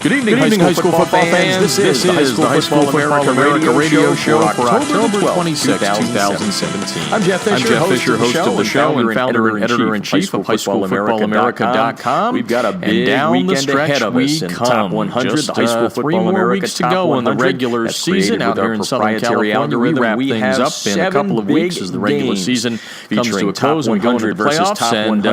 Good evening, high school football fans. This is the High School Football America radio show for October 26, 2017. I'm Jeff Fisher, host of the show and founder and editor-in-chief of HighSchoolFootballAmerica.com. We've got a big weekend ahead of us in Top 100, just the High School Football 3 more America weeks to Top go 100. in the regular season out here in Southern California. We wrap things up in a couple of weeks as the regular season comes to a close and we go into the playoffs. And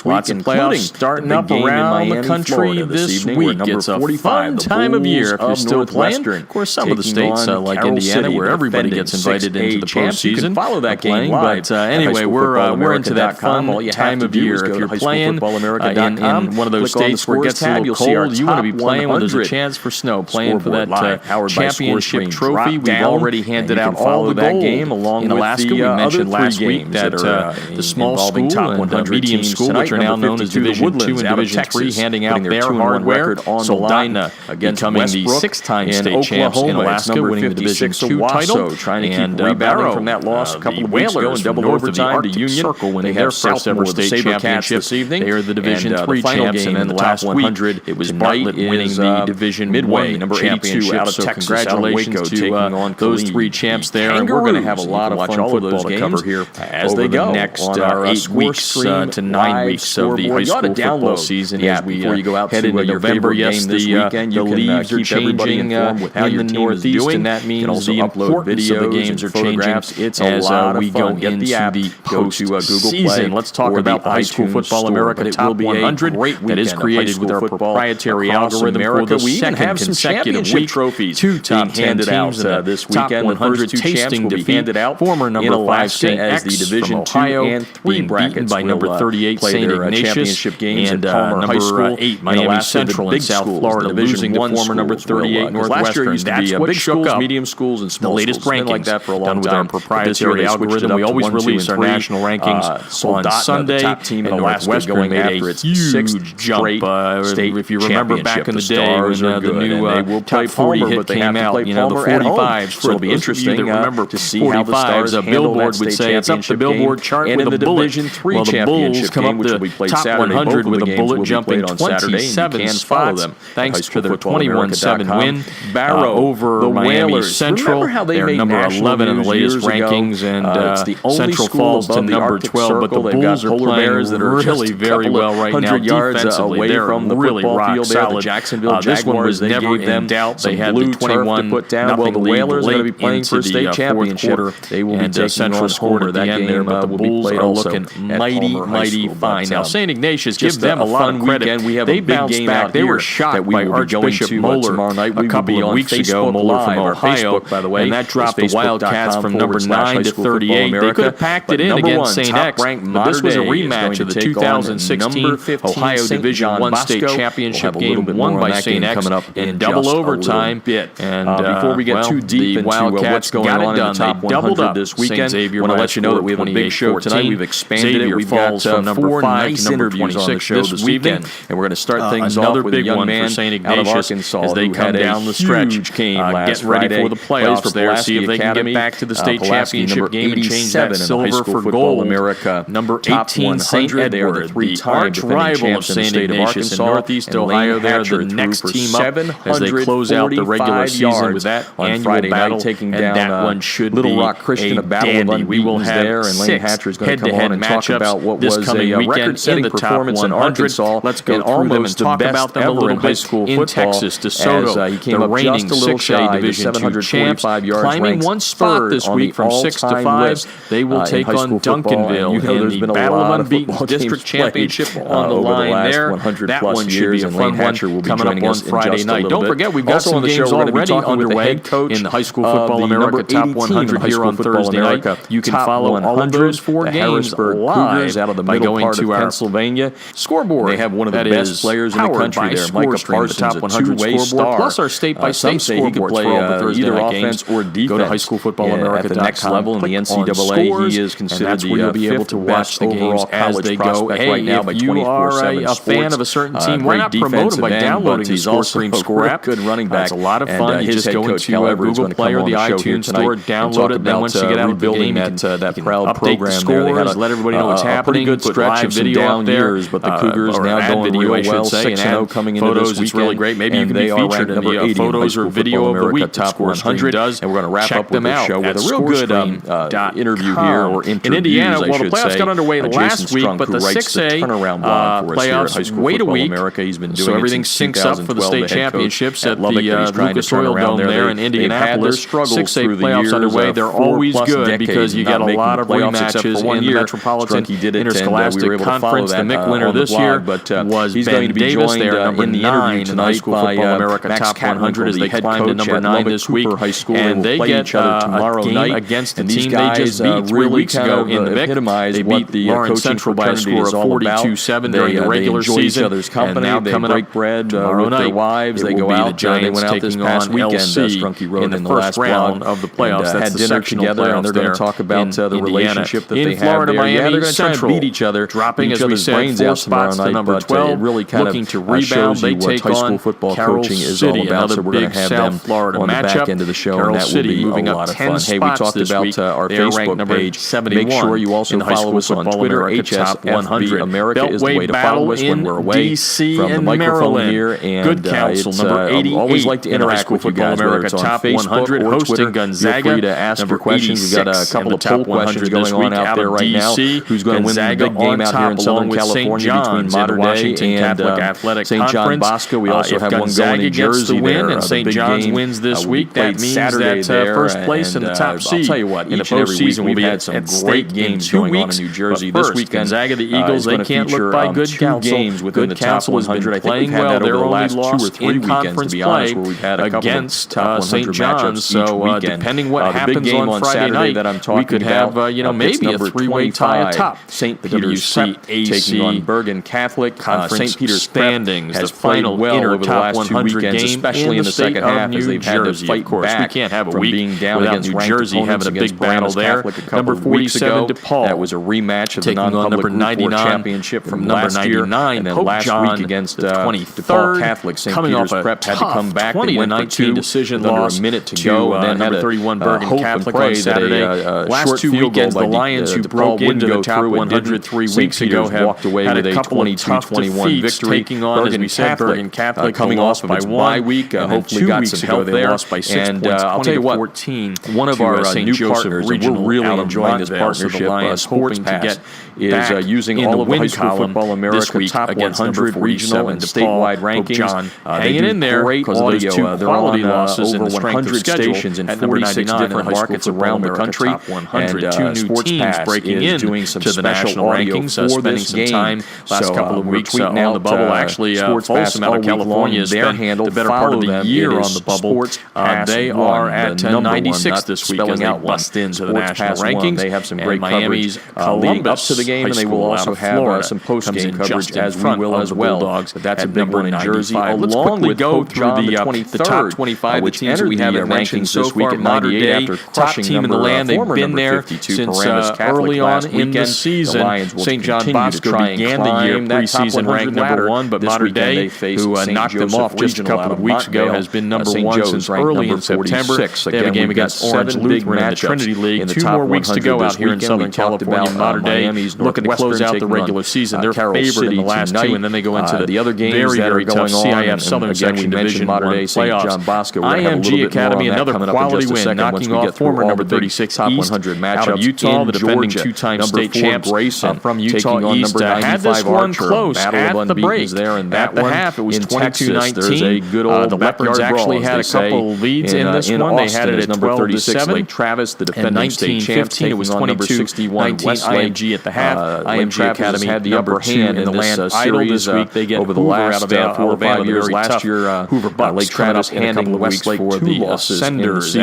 lots of playoffs starting up around the country this week. It's a fun time of year if you're still playing. Of course, some of the states like Indiana, where everybody gets invited into the postseason, follow that game live. But anyway, we're into that fun time of year. If you're playing in one of those states where it gets a little cold, you want to be playing when there's a chance for snow, playing for that championship trophy. We've already handed out all the gold game along in Alaska. We mentioned last week that the small school and medium school, which are now known as Division II and Division III, handing out their hardware. Soldotna becoming the six-time state champs in Alaska, winning the Division II title, trying to keep rebounding from that loss a couple of weeks ago in double overtime to Union. Circle winning their first ever state championship this evening. They are the Division III champs, and then the last 100, it was Bartlett winning the Division Midway number 82 out of Texas. Congratulations to those three champs there. And we're going to have a lot of fun football to cover here as they go next 8 weeks to 9 weeks of the high school football season. As we head into November, yes, the leaves are changing in the Northeast, and that means the importance of the games are changing as we go into the postseason. Let's talk about the High School Football America Top 100 that is created with our proprietary algorithm for the second consecutive week. Two top 10 teams in this weekend. 100 tasting defeat. Former number 5 St. X the Division II Ohio, and 3 brackets by number 38 St. Ignatius and number 8 Miami Central in South Florida, losing to former number 38 Northwestern. That's what shook up medium schools and small the latest schools. rankings Like that for a long done with time. our proprietary algorithm. We always release our national rankings on Sunday. Top team in and Northwestern Northwestern going after its huge jump. If you remember back in the day when the new Top 40 hit came out, the 45s, for it'll be interesting to remember to see how the Stars Billboard would say it's up the Billboard chart and with in a the bullet. Division III Well, the Bulls championship come game, up which will be the played top Saturday. 100 with a Both of the bullet games will be jumping played on Saturday, and you 27 can follow spots them. thanks to their 21-7 win Barrow over the Miami Whalers. Central. Remember how they They're made number national 11 in the news latest years ago? rankings, and It's the only Central school falls to above the number Arctic 12, but the Circle. They've got Bulls are polar playing bears that are really just a very couple well of right now 100 yards defensively. away They're from the really football rock field there. solid. The Jacksonville This one was Jaguars, never they gave in doubt. They had blue the turf to 21 put down. Well, the lead Whalers are going to be playing into for a state the championship. quarter. They will be And taking Central on scored Homer. at the That end game there, but the will be Bulls played are also looking at mighty Palmer High School. fine. Now, St. Ignatius, give Just them a a lot fun of credit. weekend. We have They a big bounced game back. out They were here shocked that we by will be going Archbishop to Moeller tomorrow night. a We will couple be of on weeks ago. Facebook Moeller from Live, our Ohio, Facebook, by the way, and that dropped the is Wildcats from number 9 to 38. They could have packed it in Number against one, St. X, but this was a rematch of the 2016 Ohio Division I state championship game won by St. X in double overtime. And before we get too deep into what's going on in the top 100 this weekend, I want to let you know that we have a big show tonight. We've expanded it. We've got 4 nice interviews on the show this weekend, and we're going to start things off with a young man out of Arkansas as they come down the stretch, get ready for the playoffs there, see if they can get back to the state championship game and change that silver for gold. America, number 18 St. Edward, the arch rival of St. Ignatius in Northeast Ohio. They're the next team up as they close out the regular season with that annual battle, taking and down that one should Little be Rock Christian, a a battle dandy. of We will have there, and Lane Hatcher is going to come on and talk about what this was coming a weekend record-setting in the top performance in 100. Arkansas. Let's go and through them almost and talk about them a little in high bit. school In football. Texas, DeSoto, He came the up reigning just a little 6A shy, Division II champs, 725 yards, climbing one spot this week from 6 to 5. They will take on Duncanville in the Battle of Unbeaten District Championship on the line there. That one should be a fun one coming up on Friday night. Don't forget, we've got some games already underway in the High School Football America Top 100 here on Thursday night. You can follow all of those 4 games live out of the by middle going part to of our Pennsylvania scoreboard. They have one of the that best players in the country there, Micah Parsons, the top 100 two-way scoreboard, star. plus our state-by-state scoreboard for all the Thursday either night offense games. or defense. Go to highschoolfootballamerica.com. At the next level in the NCAA, scores, he is considered the you'll be able to watch the games as they go. Hey, right now by if you are a fan of a certain team, why not promote them by downloading the ScoreStream Score app? Good running back. That's a lot of fun. You just go into Google Play or the iTunes Store, download it, then once you get out of the game, you can update the scores, let everybody know what's happening, good put stretch live of video down out there, years, but the Cougars now going video, real well, and 6-0 coming into photos. this It's really great. Maybe you can be featured in the photos or video of the week Top 100 does. And we're going to wrap up with the show with a real good interview here, or interviews, in Indiana. Well, the playoffs got underway last week, but the 6A playoffs wait a week. He's been doing so everything syncs up for the state championships at the Lucas Oil Dome there in Indianapolis. 6A playoffs underway. They're always good because you get a lot of rematches in the Metropolitan Interscholastic Conference. The MIC winner this year was Ben Davis. They are number 9 in the High School Football America Top 100 as they climb to number 9 this week. And they get a game against a team they just beat 3 weeks ago in the MIC. They beat the Lawrence Central by a score of 42-7 during the regular season. And now coming up tomorrow night, wives, they go out. They went out this past weekend in the first round of the playoffs. That's the sectional playoffs, and they're going to talk about the relationship that they have there. Miami, they're going to try to beat each other, dropping, as we said, 4 spots to number 12, really looking to rebound. They take on football Carroll coaching is City, all about. another So we're going big to have South them Florida on the matchup. back end of the show, Carroll and that City will be moving a up lot of 10 fun. Hey, we talked about our Facebook page. 71. Make sure you also follow us on Twitter. HSFB America is the way to follow us when we're away from the microphone here. And Good Counsel, number 88. Always like to interact with you guys, whether it's on Top Facebook 100, or hosting Twitter. Gonzaga. Feel free to ask your questions. We've got a couple of poll questions going on out there right now. Who's going to win the big game out here in Southern California between Modern Day and St. John Bosco? We also have one going in Jersey there. And St. John's wins this week. That means that first place in the top seed. I'll tell you what, in the postseason will be had some great games going on in New Jersey this weekend. Gonzaga, the Eagles, they can't look by Good Counsel. Good Counsel has been playing well. They're only lost in conference play against St. John's. So depending what happens on Friday night, we could have maybe a 3-way tie atop. St. Peter's Prep taking on Bergen Catholic. St. Peter's standings has played well over the last 2 weekends, especially in the second half as they've had to fight back. We can't have a week without New Jersey having a big battle there. Number 47, DePaul. That was a rematch of the non-public Group 4 championship from last year. And then last week against DePaul Catholic, St. Peter's Prep had to come back. They went for 2 decision under a minute to go. And then number 31 Bergen Catholic on Saturday. Last 2 weekends, the Lions, who broke into the top 100 3 weeks ago, have had a couple of tough defeats, taking on, as we said, Bergen Catholic, coming off of its bye week. Hopefully got some help there. They lost by 6 points, I'll tell you what, one of our new partners, and we're really enjoying this partnership, Sports Pass, is using all of the High School Football America Top 100 regional and statewide rankings. Hanging in there because of those 2 quality losses in the strength of 100 schedule stations in at number 46 99 different markets around the country. Top 100, 2 new Sports teams Pass breaking in doing some to the national rankings, spending some time last couple of weeks on the bubble. Actually, Folsom out of California has spent the better part of the year on the bubble. They are at 96 this week as they bust into the national rankings. They have some great Miami's leading up to the game, and they will also have some post-game coverage as we will as well. But that's a big one in Jersey. Let's quickly go through the top 25, the teams we have rankings so far. Modern Day, top team in the land. They've been there since early on in the season. St. John Bosco began the year preseason ranked number 1, but Modern Day, who knocked them off just a couple of weeks ago, has been number 1 since early in September. They have a game against Orange Lutheran in the Trinity League. 2 more weeks to go out here in Southern California. Modern Day looking to close out the regular season. They're favored in the last 2, and then they go into the other games that are tough CIF Southern Section Division 1 playoffs. IMG Academy, another quality win, knocking off former number 36 East out of Utah, the defending 2-time state champs from Utah East. Had this one close at the break. At the half, it was 22-19. The Leopards actually had a couple leads in this one. They had it at 12-7. Travis, the defending state champs, it was 22-19 IMG at the half. IMG Academy had the upper hand in the land idol this week. They get over the last 4 or 5 years. Last year, Hoover Bucks Lake Travis handing Westlake 2 Ascenders.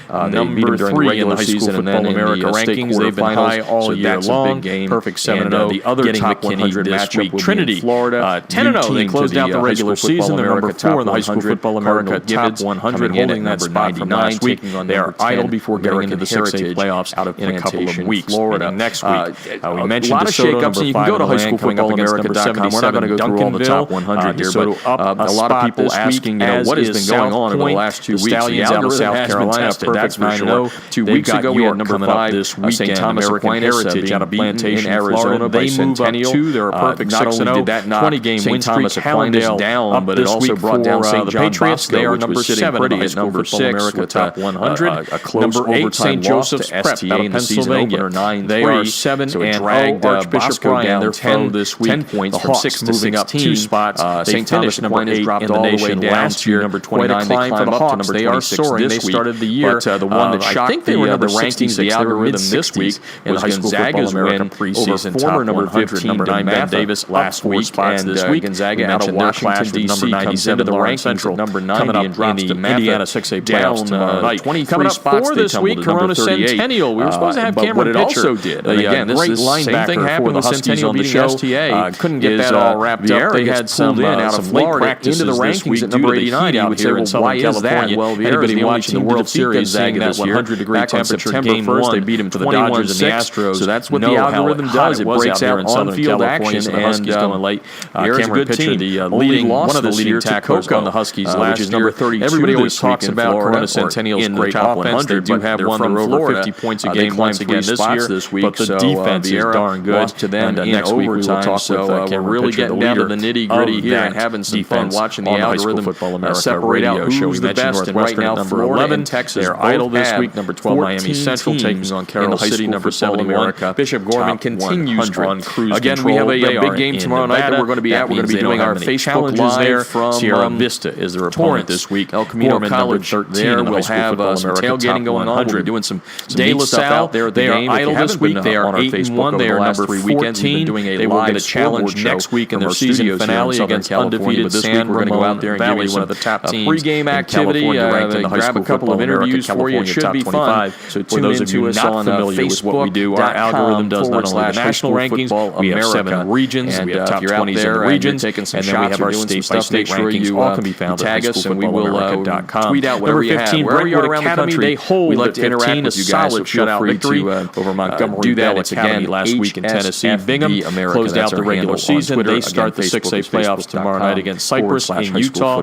Number 3 in the High School Football America rankings. They've been high all year long. Perfect 7-0. The other top 100 this week, Trinity, Florida, 10-0. They closed out the regular season. They're number 4 in the High School Football America top 100, holding that spot from last week. They are idle before getting into the 6A playoffs out of in a couple of weeks. Florida next week. We mentioned a lot of shakeups, and you can go to highschoolfootballamerica.com. We're not going to go through all the top 100 here, but a lot of people asking, what has been going on over the last 2 weeks. Stallions out of South Carolina, that's 9-0. 2 weeks ago, we had number 5 this weekend. St. Thomas Aquinas Heritage out of Plantation, Arizona. They move up 2. They're a perfect 6-0. 20-game win streak. Hallandale down, but it also brought down St. John Patriots. They are number 7 at number 6 with top 100. A close number 8, St. Joseph's Prep out of Pennsylvania. 9-3. They are 7 and dragged Archbishop Bryan, their foe this week. 10 points from 6 to 16. Moving up 2 spots. St. Thomas number 8 dropped all the way down to number 29. They climb for the Hawks. They are soaring. They started the year. But the one that shocked the rankings, the algorithm this week was Gonzaga's win preseason top number 15, number 9 Matt Davis last week. Spots this week. Gonzaga out of Washington D.C. comes into the rankings number 90 and drops to Indiana 6A playoffs tomorrow. 23 spots this week. Corona Centennial. We were supposed to have Cameron Pitcher. Also did. Again, great linebacker. Same thing happened with Centennial beating STA. Couldn't get that all wrapped up. They had some out of Florida into the rankings at number 89 out here in Southern California. Well, anybody watching the World Series saying that 100-degree temperature game 1st, they beat them to the Dodgers and the Astros. So that's what the algorithm does. It breaks out on-field action, and the Huskies going late. Cameron Pitcher, the leading one of the leading tacklers on the Huskies last year. Number 32. Everybody always talks about Corona Centennial's great offense. They do have one for over 50 points a game once again this year, but the defense is darn good. To them, and next week we will talk with we're really getting down to the nitty-gritty here and having some fun watching the algorithm separate out who's the best. And right now, number 11, Texas, they're idle this week. Number 12, Miami Central taking on Carroll City. Number 71, Bishop Gorman continues on cruise again. We have a big game tomorrow night that we're going to be at. We're going to be doing our Facebook Live from Sierra Vista is their opponent this week. El Camino College 13 there. We'll have some tailgating going on. We're doing some De La Salle out there at the game. They are idle this week. They are 8-1. They are number 3 weekends. We've been doing a live challenge next week in their season finale against undefeated San Ramon. We're going to go out there and give you one of the top teams. Pre-game activity. Grab a couple of interviews for you. It should be fun. So tune into us on Facebook. Our algorithm does not only the national rankings. We have 7 regions. We have top 20s in the regions. And then we have our state-by-state rankings. All can be found at Tag us, and we will tweet out whatever you have. Wherever you are around the country, they hold. We like to interact with you guys. So shutout victory over Montgomery Bell Academy last week in Tennessee. Bingham closed out the regular season. They start the 6A playoffs tomorrow night against Cypress in Utah.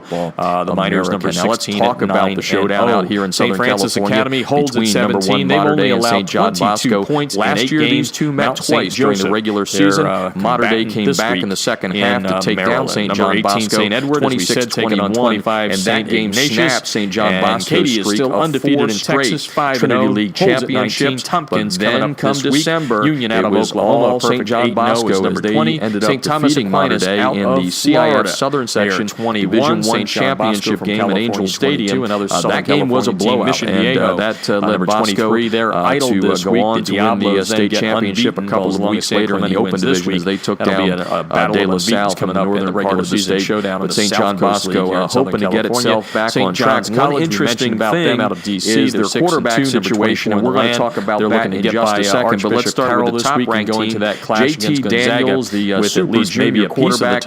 The Miners number 16. Let's talk about the showdown out here in Southern California. St. Francis Academy holds at 17. They've only allowed 22 points. Last year, these two met twice during the regular season. Mater Dei came back in the second half to take down St. John Bosco. St. Edward, 26-21, and that game snapped St. John Bosco's streak is still undefeated in Texas 5-0 Trinity League championships. Tompkins then come December, Union out of Oklahoma, St. John Bosco as they ended up defeating Mater Dei in the CIF Southern Section Division I championship game at Angel Stadium. That game was a blowout, and that led Bosco idle this week to win the state championship a couple of weeks later in the Open Division as they took down De La Salle coming up in the regular season showdown. But St. John Bosco hoping to get itself back on track. One interesting thing is their quarterback situation, and we're going to talk about that in just a second. But let's start with the top ranking. Going to that clash against Daniels, the Super Junior quarterback.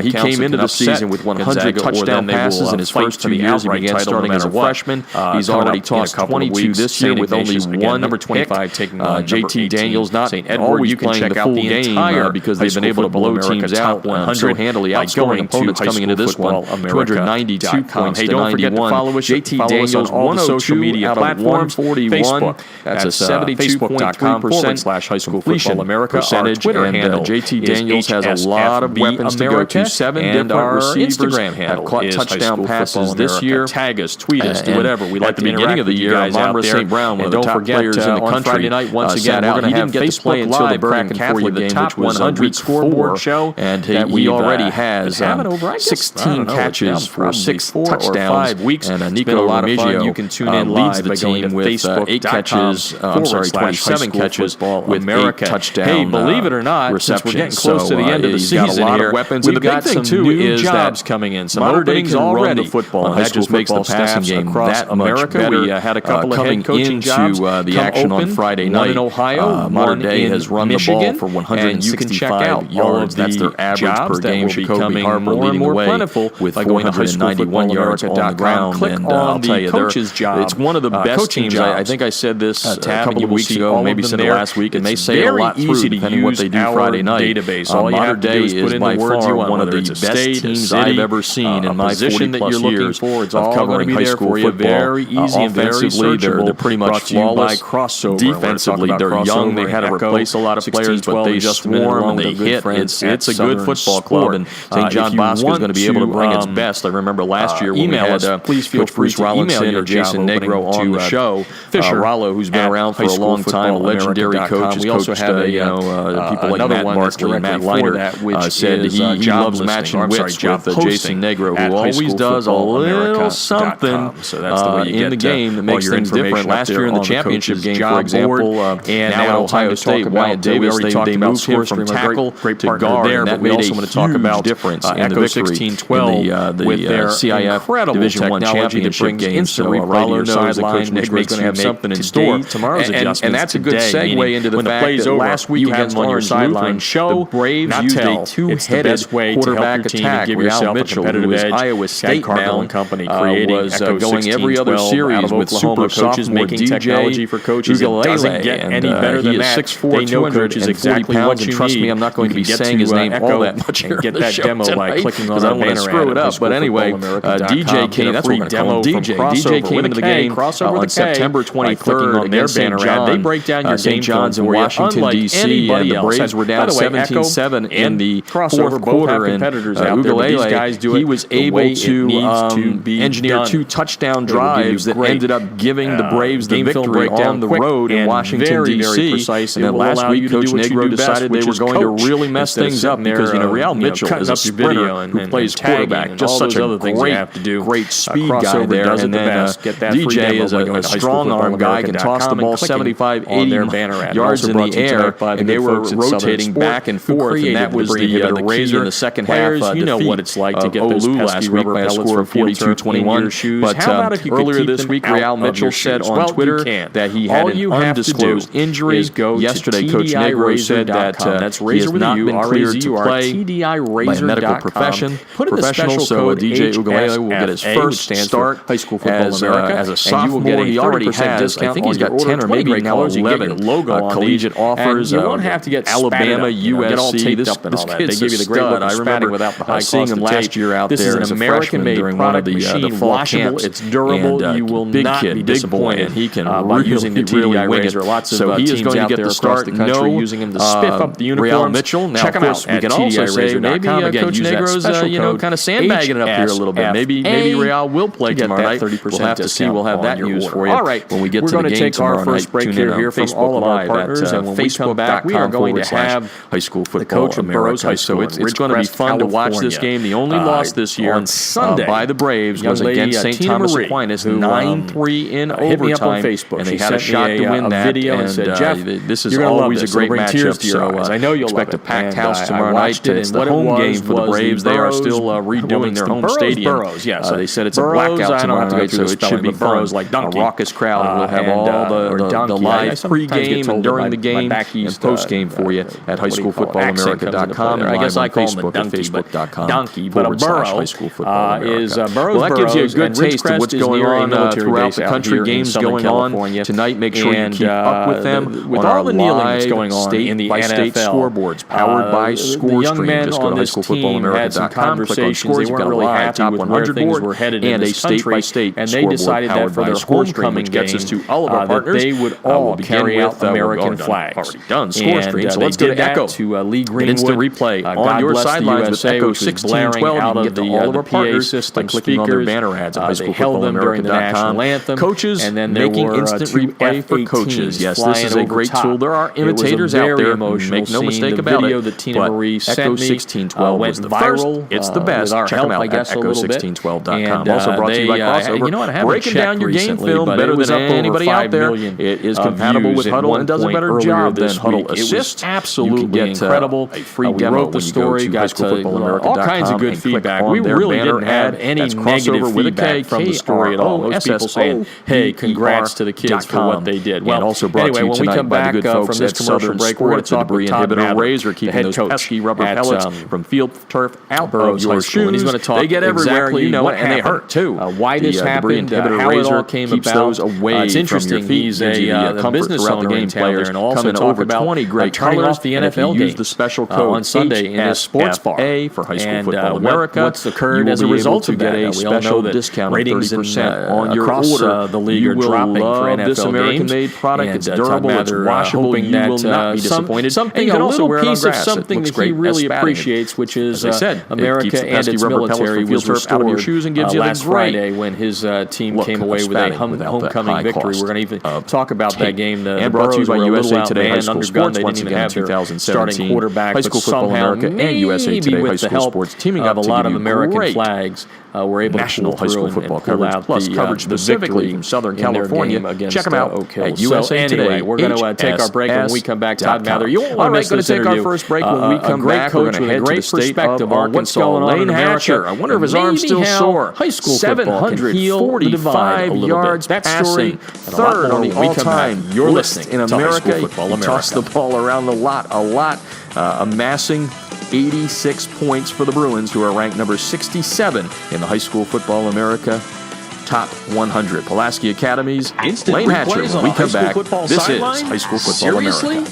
He came into the season with 100 touchdown passes in his first 2 years. He began starting as a freshman. He's already tossed 22 this year with only one number 25 taking JT Daniels. Not always playing the full game because they've been able to blow teams out so handily, outscoring opponents coming into this one. 292 points to 91. JT Daniels on the social media platforms. 41. That's a 72.3% completion percentage. And JT Daniels has a lot of weapons to go to. 7 different receivers have caught touchdown passes this year. Tag us, tweet us, do whatever. We like the beginning of the year. Amara St. Brown, one of the top players in the country. Friday night, once again, we're going to have get to play until the Bergen Catholic game, which was a week scoreboard show, and he already has 16 catches for 6 touchdowns. 5 weeks, and Nico Remigio, you can tune in leads the team with 8 catches, 27 catches with 8 touchdowns. Hey, believe it or not, since we're getting close to the end of the season here, we've got some new jobs coming in. Some openings already the football, and that just makes the passing game that America. We had a couple of head coaching jobs the action on Friday night in Ohio. Mater Dei has run the ball for 165 yards. That's their average per game. Jacoby Harper leading the way with 491 yards on the ground. And I'll tell you, it's one of the best teams. I think I said this a couple of weeks ago, maybe said it last week, and they say a lot through depending on what they do Friday night. Mater Dei is by far one of the best teams I've ever seen in my 40-plus years of covering high school football. Offensively, they're pretty much flawless. Defensively, they're young. They had to replace a lot of players, but they swarm and they hit. It's a good football club. And St. John Nebraska is going to be able to bring its best. I remember last year when we had Coach Bruce Rollinson or Jason Negro on the show. Fisher, Rollo, who's been around for a long time, a legendary coach. We also have people like Matt Markley and Matt Leiner said he loves matching wits with Jason Negro, who always does a little something in the game that makes things different. Last year in the championship game, for example, and now Ohio State, Wyatt Davis, they moved him from tackle to guard, and that made a huge difference in the victory in the CIF Division I championship game. So Rollo knows that Coach Negro's going to have something in store. And that's a good segue into the fact that last week against Lawrence Lutheran, the Braves used a two-headed quarterback attack. Real Mitchell, who is Iowa State bound, was going every other series with super sophomore DJ Ugalele, and he is 6'4", 240 pounds, and trust me, I'm not going to be saying his name all that much here on the show tonight, because I don't want to screw it up. But anyway, DJ came, that's what we're going to call him, DJ came into the game on September 23rd against St. John. They break down your St. John's in Washington, D.C., and the Braves were down 17-7 in the fourth quarter, and Ugalele, he was able to engineer two touchdown drives that ended up giving the Braves the victory on the road in Washington, D.C. And then last week, Coach Negro decided they were going to really mess things up because, Real Mitchell is a sprinter who plays quarterback, just such a great speed guy there. And then DJ is a strong-arm guy, can toss the ball 75, 80 yards in the air, and they were rotating back and forth, and that was the razor in the second half. You know what it's like to get those pesky rubber pellets by a score of 42-21. But earlier this week, Real Mitchell said on Twitter that he had an undisclosed injury. Yesterday, Coach Negro said that he has not been cleared to play by a medical professional. So DJ Ugalele will get his first start high school football in America as a sophomore. He already has, I think he's got 10 or maybe now 11 collegiate offers. You won't have to get Alabama, USC. This kid's a stud. I remember seeing him last year out there as a American-made during one of the fall camps. It's durable. You will not be disappointed. He can really wing it. So he is going to get the start. No using him to spiff up the uniforms. Real Mitchell. Now, check him out. We can also say maybe Coach Negro's kind of sandbagging it up here a little bit. Maybe Real will play tomorrow night. We'll have to see. We'll have that news for you. All right, when we get to the game tomorrow night, tune in on Facebook Live at Facebook.com. We are going to have High School Football America. So it's going to be fun to watch this game. The only loss this year on Sunday by the Braves was against St. Thomas Aquinas, 9-3 in overtime, and they had a shot to win that. And Jeff, this is always a great matchup. So I know you'll expect a packed house tomorrow night. It's the home game for the Braves. They are still redoing their home stadium. They said it's a blackout tomorrow night, so it should be fun. A raucous crowd. We'll have all the live pre-game and during the game and post-game for you at highschoolfootballamerica.com. And I guess I call Facebook at facebook.com/highschoolfootballamerica. Well, that gives you a good taste of what's going on throughout the country. Games going on tonight. Make sure you keep up with them with all the kneeling that's going on in the NFL. Scoreboards powered by ScoreStream. Just go to highschoolfootballamerica.com, click on scores. You've got a live top 100 board and a state-by-state scoreboard powered by ScoreStream, which gets us to all of our partners. They would all carry out American flags. Already done ScoreStream. So let's go to Echo. To Lee Greenwood. Instant replay on your sidelines with Echo 1612. You can get to all of our partners by clicking on their banner ads at highschoolfootballamerica.com. Coaches making instant replay for coaches. Yes, this is a great tool. There are imitators out there. Make no mistake about it. But Echo 1612 was the first. It's the best. Check them out at echo1612.com. Also brought to you by Crossover. Breaking down your game film better than anybody out there. It is compatible with Huddle and does a better job than Huddle Assist. Absolutely incredible. A free demo when you go to highschoolfootballamerica.com. All kinds of good feedback. We really didn't have any negative feedback from the story at all. Most people saying, hey, congrats to the kids for what they did. Well, also brought to you tonight by the good folks at Southern Sports, the debris inhibitor razor, keeping those pesky rubber pellets from field turf out of your shoes. He's going to talk. They get everywhere, you know, and they hurt too. Why this happened, how it all came about. Those away it's interesting. He's a business owner in town there, and also talk about 20 great turning off the NFL game. Use the special code on Sunday in this sports bar for High School Football America. What's occurred as a result of that? Get a special discount of 30% on your order. The league are dropping for NFL this American-made product. It's durable, it's washable. You will not be disappointed. Something a little piece of something that he really appreciates, which is America and its military was restored out of your shoes and gives you last Friday when his team came away with a homecoming victory. We're going to even talk about that game. And brought to you by USA Today High School Sports. Once again, in 2017, quarterback, High School Football America and USA Today High School Sports teaming up of a lot of American flags. We're able national to high school football coverage, plus coverage specifically from Southern California. Check them out at USA Today. We're going to take our break. When we come back, Todd Mather, you won't want to miss this interview. Take our first break. When we come back, we're going to head to the state of Arkansas. Lane Hatcher, I wonder if his arm's still sore. High school football can heal the divide a little bit. That story, third on the all-time list in America. He tossed the ball around a lot, amassing 86 points for the Bruins, who are ranked number 67 in the High School Football America Top 100. Pulaski Academy's Lane Hatcher. When we come back, this is High School Football America.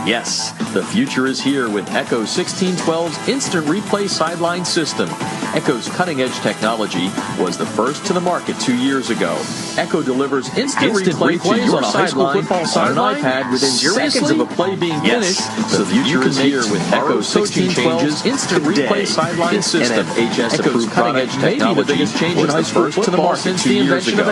Yes, the future is here with Echo 1612's Instant Replay Sideline System. Echo's cutting-edge technology was the first to the market 2 years ago. Echo delivers instant replay to your high school football sideline on an iPad within seconds of a play being finished. So the future is here with Echo 1612's Instant Replay Sideline System. Echo's cutting-edge technology was the first to the market 2 years ago.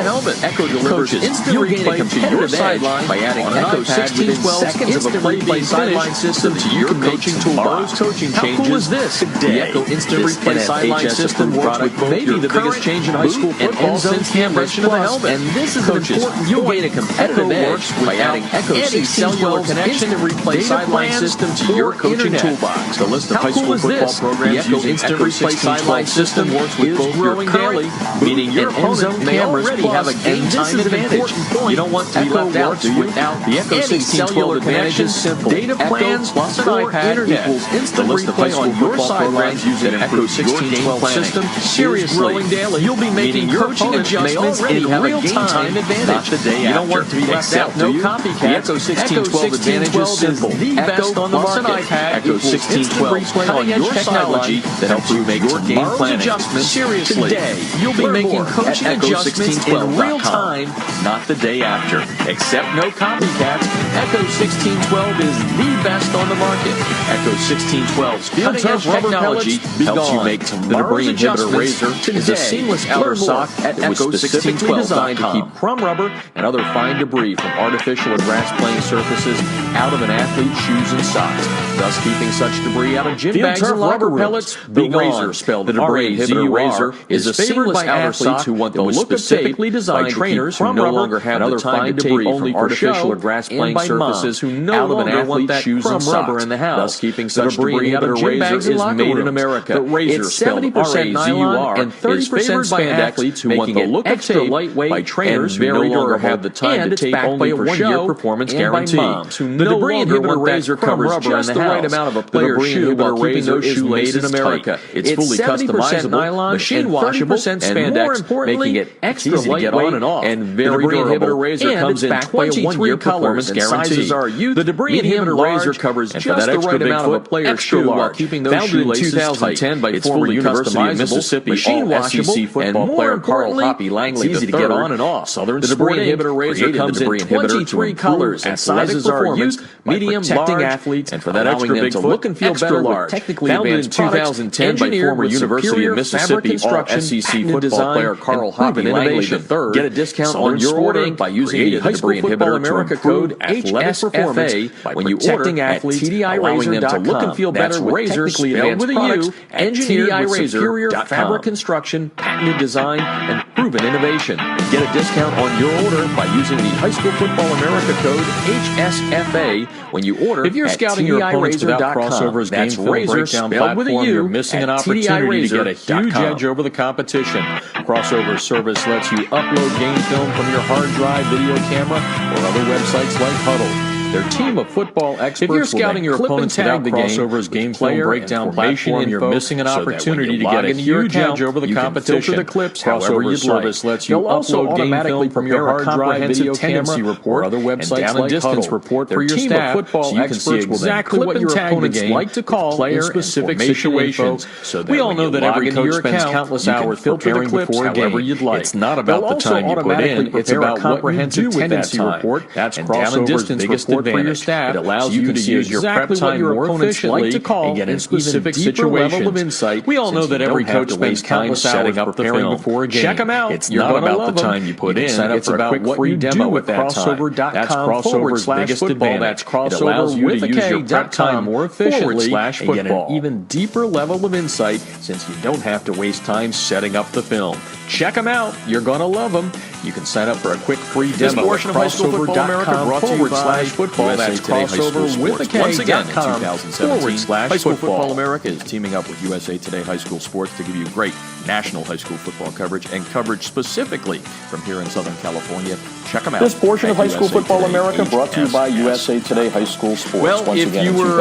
Echo delivers instant replay to your sideline by adding Echo 1612's instant replay sideline system to your coaching toolbox. How cool is this? The Echo instant replay sideline system works with maybe the biggest change in high school football since the invention of the helmet. And this is coaches, you'll gain a competitive edge by adding Echo 1612's instant replay sideline system to your coaching toolbox. The list of high school football programs using Echo 1612 system works with both your current, meaning your opponent may already have a game time advantage. You don't want to be left out, do you? The Echo 1612 advantage is simple. Data plans plus an iPad equals instant replay on your sidelines using Echo 1612 system. Seriously, you'll be making coaching adjustments in real time advantage. Not the day after. You don't want to be left out, do you? The Echo 1612 advantage is simple. The best on the market. Echo 1612 cutting-edge technology that helps you make your game plan adjustments. Seriously, today you'll be making coaching adjustments in real time, not the day after. Except no copycats, Echo 1612 is the best on the market. Echo 1612's cutting-edge technology helps you make tomorrow's adjustments. Is a seamless outer sock at Echo 1612 designed to keep crumb rubber and other fine debris from artificial or grass-playing surfaces out of an athlete's shoes and socks, thus keeping such debris out of gym bags and rubber pellets. The Razor, spelled the debris inhibitor Razor, is a seamless outer sock who want the look specifically designed by trainers who no longer have the time to tape only artificial or grass-playing surfaces who no longer want that shoes and socks, in the house. Thus keeping such debris out of gym bags is made in America. The Razor, spelled R-A-Z-U-R, and 30% by athletes who want the look of tape by trainers who no longer have the time to tape only for show, performance guarantee. The debris inhibitor Razor covers just the right amount of a player's shoe while keeping those shoelaces tight. It's fully customizable, machine washable, and more importantly, making it extra lightweight and very durable. Razor comes in 23 colors and sizes are youth, the debris inhibitor Razor covers just the right amount of a player's shoe while keeping those shoelaces tight. It's fully customizable, machine washable, and more importantly, it's easy to get on and off. Southern Debris Inhibitor Razor comes in 23 colors and sizes are used, medium, large, athletes, and for that extra big foot, look and feel better large. Technically advanced in 2010 by former University of Mississippi All-SEC football player Carl Hoppy Langley III. Get a discount on your order by using the High School Football America code HSFA when you order at TDIRazor.com. Them to look and feel better with Razor spelled with a U, engineered with superior fabric construction, patented design, and proven innovation. Get a discount on your order by using the High School Football America code HSFA when you order. If you're scouting your opponents without Crossover's game film breakdown platform, you're missing an opportunity to get a huge edge over the competition. Crossover's service lets you upload game film from your hard drive, video camera, or other websites like Huddle. Their team of football experts if you're scouting your opponents without Crossover's game film breakdown platform, you're missing an opportunity to get a huge edge over the competition. The clips, Crossover's service lets you upload game film from your hard drive, video camera, report, or other websites like distance report for your staff, so you can see exactly what your opponents like to call in specific situations. We all know that every coach spends countless hours preparing before a game. It's not about the time you put in; it's about what you do with that time. That's Crossover's biggest advantage. advantage. For your staff, it allows you to use your prep time more efficiently to call and get in specific situations. Of insight. We all know that every coach spends time setting up the film before a game. Check them out. It's not about the time you put in. It's about what you do with that time. That's Crossover's biggest advantage. That's Crossover. It allows you to use your prep time more efficiently and get an even deeper level of insight since you don't have to waste time setting up the film. Check them out. You're going to love them. You can sign up for a quick free demo. This portion of High School Football America brought to you by football. That's Crossover with a K. Once again, in 2017, High School Football America is teaming up with USA Today High School Sports to give you great national high school football coverage and coverage specifically from here in Southern California. Check them out. This portion of High School Football America brought to you by USA Today High School Sports. Well, if you were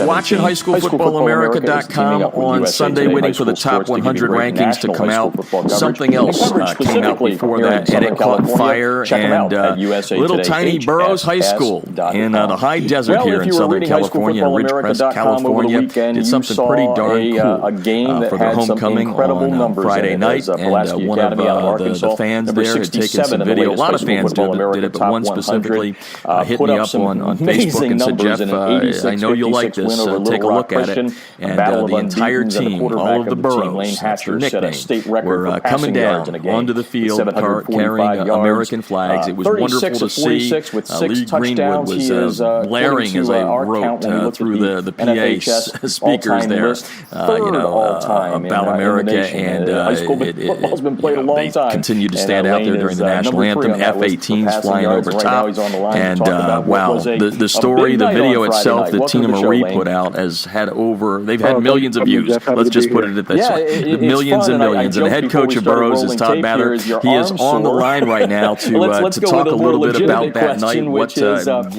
watching HighSchoolFootballAmerica.com on Sunday waiting for the top 100 rankings to come out, something else came out before that, and it caught fire, and little tiny Burroughs High School in the high desert here in Southern California, Ridgecrest, California, did something pretty darn cool for their homecoming on Friday night, and one of the fans there had taken some video. A lot of fans did it, but one specifically hit me up on Facebook and said, Jeff, I know you'll like this, take a look at it. And the entire team, all of the Burrows, that's their nickname, were coming down onto the field carrying American flags. It was wonderful to see. Lee Greenwood was blaring as I wrote through the PA speakers there, about America, and they continued to stand out there during the national anthem. F-18s flying over top, and wow, the story, the video itself that Tina Marie put out has had they've had millions of views. Let's just put it at this way. Millions and millions. And the head coach of Burroughs is Todd Mather. He is on the line right now to talk a little bit about that night,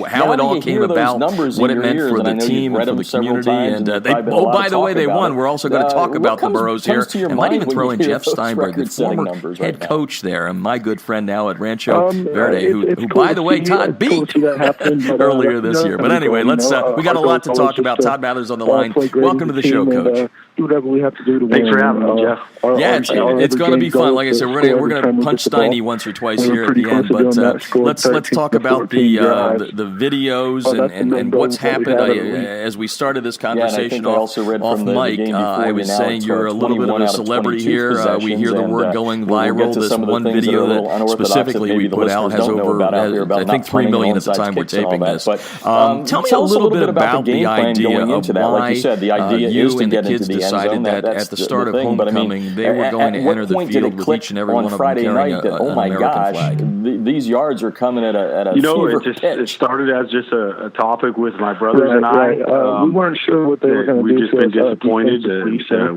how it all came about, what it meant for the team and for the community. And by the way, they won. We're also going to talk about the Burroughs here, and might even throw in Jeff Steinberg, the former head coach there, and my good friend now at Rancho Verde, who by the way, Todd beat earlier this year. But anyway, we got a lot to talk about. Todd Mather's on the line. Welcome to the show, Coach. Do whatever we have to do to win. Thanks for having me, Jeff. It's going to be fun. Like I said, we're going to punch Steiny once or twice here at the end. But let's talk about the videos and what's happened. As we started this conversation off mic, I was saying you're a little bit of a celebrity here. We hear the word going viral. This one video that specifically we put out has over, I think, 3 million at the time we're taping this. Tell me a little bit about the idea of why you and the kids decided that at the start of homecoming they were going to enter the field with each and every one of them carrying an American flag. These yards are coming at a it started as just a topic with my brothers and I. We weren't sure what they were going to do. We've just been disappointed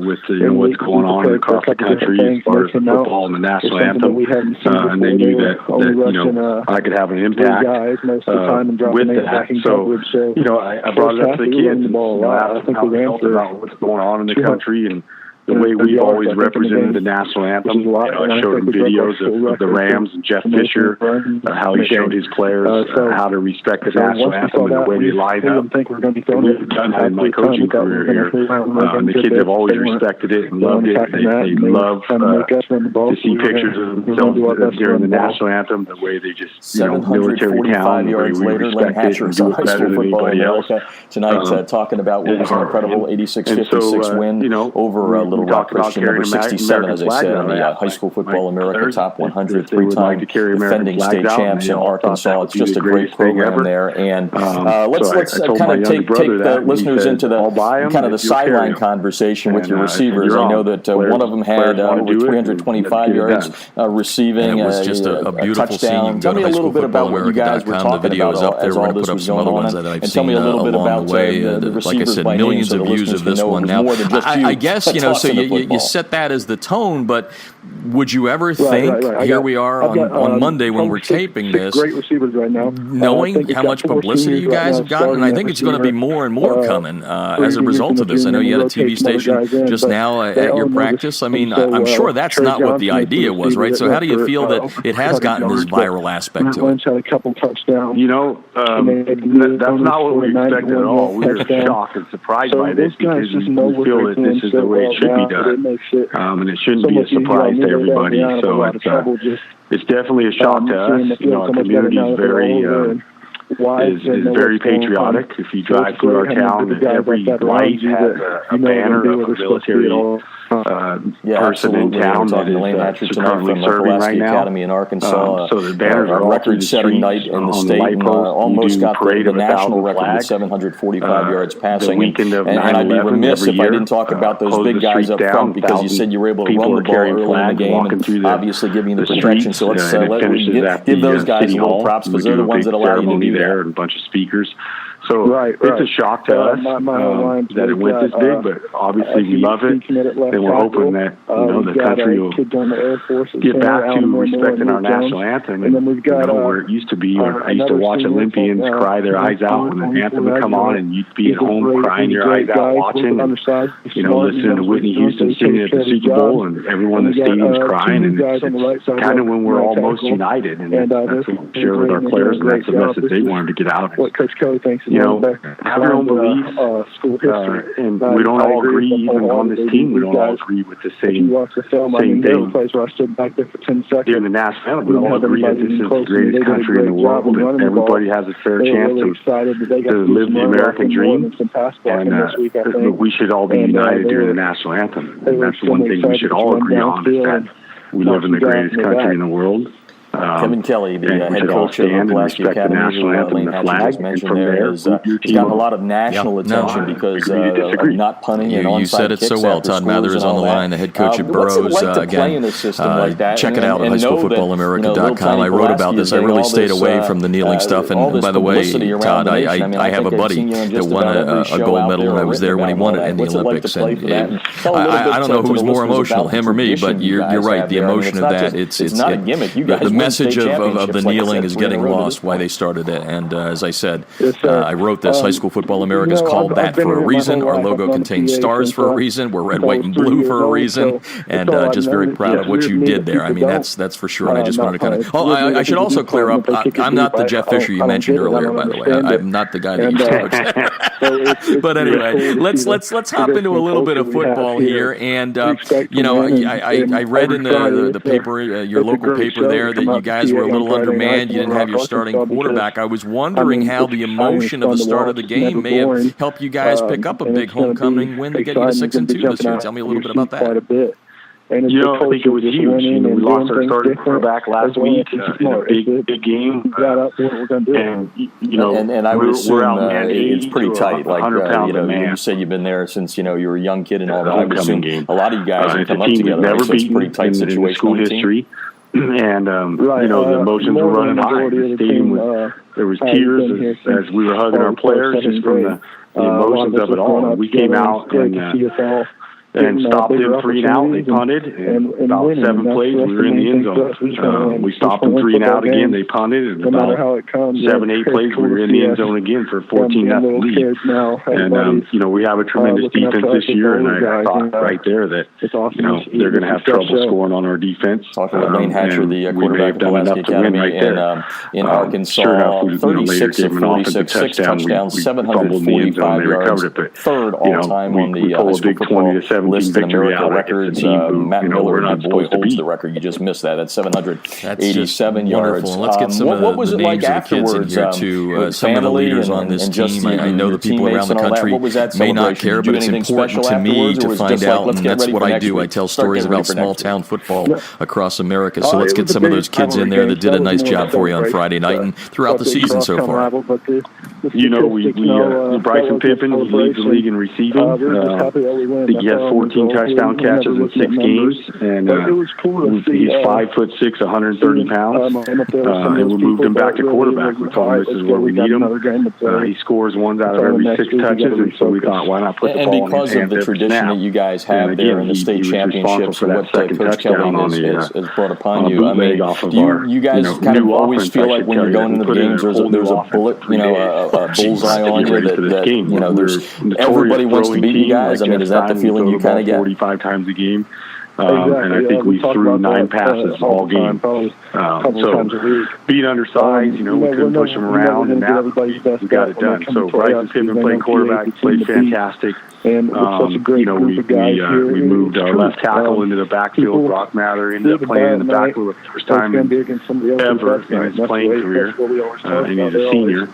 with what's going on across the country as far as football and the national anthem. And they knew that I could have an impact with that. So I brought it up to the kids and asked them how they felt about what's going on in the country and the way we've always represented the national anthem. I showed them videos of the Rams and Jeff Fisher, how he showed his players how to respect the national anthem and the way they line up. We've done that in my coaching career here. And the kids have always respected it and loved it. They love to see pictures of themselves during the national anthem, the way they just, military town, the way we respect it and do it better than anybody else. Tonight, talking about what was an incredible 86-56 win over Little Rock Christian, number 67, as I said, on the High School Football America Top 100, three-time defending state champs in Arkansas. It's just a great program there. And let's kind of take the listeners into the sideline conversation with your receivers. I know that one of them had over 325 yards receiving. It was just a beautiful scene. Tell me a little bit about what you guys were talking about as all this was going on. And tell me a little bit about the receivers. Like I said, millions of views of this one now. I guess, so you set that as the tone, but would you ever think, here we are on Monday when we're taping this, great receivers right now, knowing how much publicity you guys have gotten, and I think it's going to be more and more coming as a result of this. I know you had a TV station just now at your practice. I mean, I'm sure that's not what the idea was, right? So how do you feel that it has gotten this viral aspect to it? Had a couple touchdowns. That's not what we expected at all. We were shocked and surprised by this because we feel that this is the way it should be done. And it shouldn't be a surprise to everybody. So it's definitely a shock to us. Our community is very is very patriotic. If you drive through our town, every light has a banner of a military person in town that is currently serving right now. Academy in Arkansas. So the banners are record-setting night in the state, and almost got the national record with 745 yards passing. And I'd be remiss if I didn't talk about those big guys up front, because you said you were able to run the ball early in the game, and obviously giving you the protection. So let's give those guys a little props, because they're the ones that allow you to do that. And a bunch of speakers. So it's a shock to us that it went this big, but obviously we love it, and we're hoping that the country will get back to respecting our national anthem, and where it used to be. I used to watch Olympians cry their eyes out when the anthem would come on, and you'd be at home crying your eyes out watching, listening to Whitney Houston singing at the Super Bowl, and everyone in the stadium's crying, and it's kind of when we're all most united, and that's what we share with our players, and that's the message they wanted to get out. What Coach Kelly thinks. Have your own beliefs, and we don't all agree, even on this team, we don't all agree with the same thing. Here in the national anthem, we all agree that this is the greatest country in the world, and everybody has a fair chance to live the American dream, and we should all be united during the national anthem. And that's the one thing we should all agree on, is that we live in the greatest country in the world. Kevin Kelly, the head coach of Pulaski Academy, who Lane Hatcher just mentioned there, has gotten a lot of national attention because of not punting and onside You said it so well. Todd Mather is on the line, the head coach at Burroughs. Again, check it out on highschoolfootballamerica.com. I wrote about this. I really stayed away from the kneeling stuff. And by the way, Todd, I have a buddy that won a gold medal, and I was there when he won it in the Olympics. And I don't know who's more emotional, him or me, but you're right. The emotion of that, it's not a gimmick. You guys message of the kneeling is getting lost, why they started it. And as I said, I wrote this. High School Football America is called that for a reason. Our logo contains stars for a reason. We're red, white, and blue for a reason. And just very proud of what you did there. I mean, that's for sure. And I just wanted to kind of... I should also clear up, I'm not the Jeff Fisher you mentioned earlier, by the way. I'm not the guy that used to coach. But anyway, let's hop into a little bit of football here. And, I read in the paper, your local paper there, that you guys were a little undermanned. You didn't have your starting quarterback. I was wondering how the emotion of the start of the game may have helped you guys pick up a big homecoming win to get you to 6-2 this year. Tell me a little bit about that. I think it was huge. We lost our starting quarterback last week in a big game. And I would assume it's pretty tight. Like, you said you've been there since, you were a young kid and all that. I would assume a lot of you guys have come up together. So it's a pretty tight situation on the team. And the emotions were running high. The stadium there was tears as we were hugging our players, just from the emotions of it all. We came out and stopped them 3 and out. They punted, and about 7 plays, we were in the end zone. We stopped them 3 and out again. They punted, and about 7-8 plays, we were in the end zone again for a 14-0 lead. And we have a tremendous defense this year, and I thought right there that they're going to have trouble scoring on our defense. Talking about Lane Hatcher, the quarterback of Pulaski Academy in Arkansas, 36 of 46, 6 touchdowns, 745 yards, third all-time on the high school football list in America records. Matt Miller, the boy, holds the record. You just missed that. That's 787 yards. And let's get some of the names of the kids in here, too. Some of the leaders on this team. I know the people around the country may not care, but it's important to me to find out, and that's what I do. I tell stories about small-town football across America. So let's get some of those kids in there that did a nice job for you on Friday night and throughout the season so far. Bryson Pippin leads the league in receiving. I think he has 14 touchdown catches in 6 games, and he's 5'6", 130 pounds. And we moved him back to quarterback. We told him this is where we need him. He scores 1 out of every 6 touches, and so we thought, why not put the ball in his hands? And because of the tradition that you guys have there in the state championships, and what Coach Kelly has brought upon you, I mean, you guys kind of always feel like when you're going into the games, there's a bullet, a bullseye on you that there's everybody wants to beat you guys. I mean, is that the feeling you kind of get? 45 times a game. And I think we threw 9 passes all game. So being undersized, we couldn't push them around, and now we got it done. So Bryson Pittman played quarterback, played fantastic. And such a great group of guys here. We moved our left tackle into the backfield. Brock Mather ended up playing in the backfield for the first time ever in his playing career. And he's a senior.